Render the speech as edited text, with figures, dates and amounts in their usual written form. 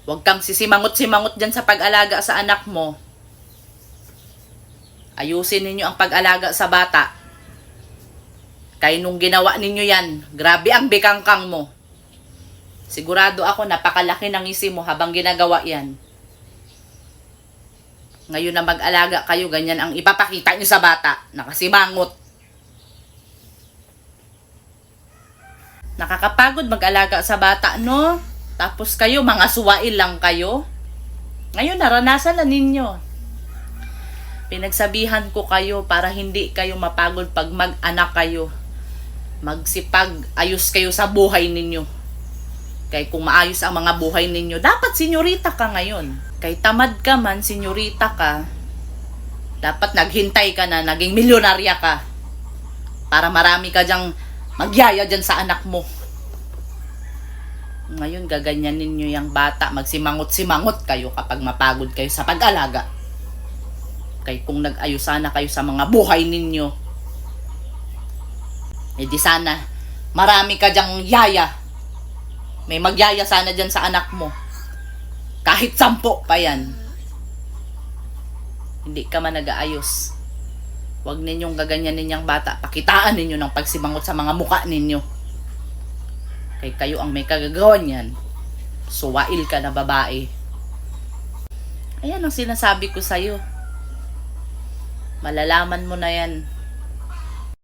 Huwag kang sisimangot-simangot dyan sa pag-alaga sa anak mo. Ayusin ninyo ang pag-alaga sa bata. Kaya nung ginawa ninyo yan, grabe ang bikangkang mo. Sigurado ako napakalaki ng isi mo habang ginagawa yan. Ngayon na mag-alaga kayo, ganyan ang ipapakita nyo sa bata. Nakasimangot. Nakakapagod mag-alaga sa bata, no? Tapos kayo, mga suwail lang kayo. Ngayon, naranasan na ninyo. Pinagsabihan ko kayo para hindi kayo mapagod pag mag-anak kayo. Magsipag-ayos kayo sa buhay ninyo. Kaya kung maayos ang mga buhay ninyo, dapat senyorita ka ngayon. Kaya tamad ka man, senyorita ka, dapat naghintay ka na, naging milyonarya ka. Para marami ka dyang magyaya dyan sa anak mo. Ngayon, gaganyan ninyo yung bata. Magsimangot-simangot kayo kapag mapagod kayo sa pag-alaga. Kaya kung nag-ayos sana kayo sa mga buhay ninyo, di sana marami ka dyang yaya. May magyaya sana dyan sa anak mo. Kahit 10 pa yan. Hindi ka man nag-aayos. Huwag ninyong gaganyanin yung bata. Pakitaan ninyo ng pagsimangot sa mga muka ninyo. Kaya kayo ang may kagagawan yan. Suwail ka na babae. Ayan ang sinasabi ko sa'yo. Malalaman mo na yan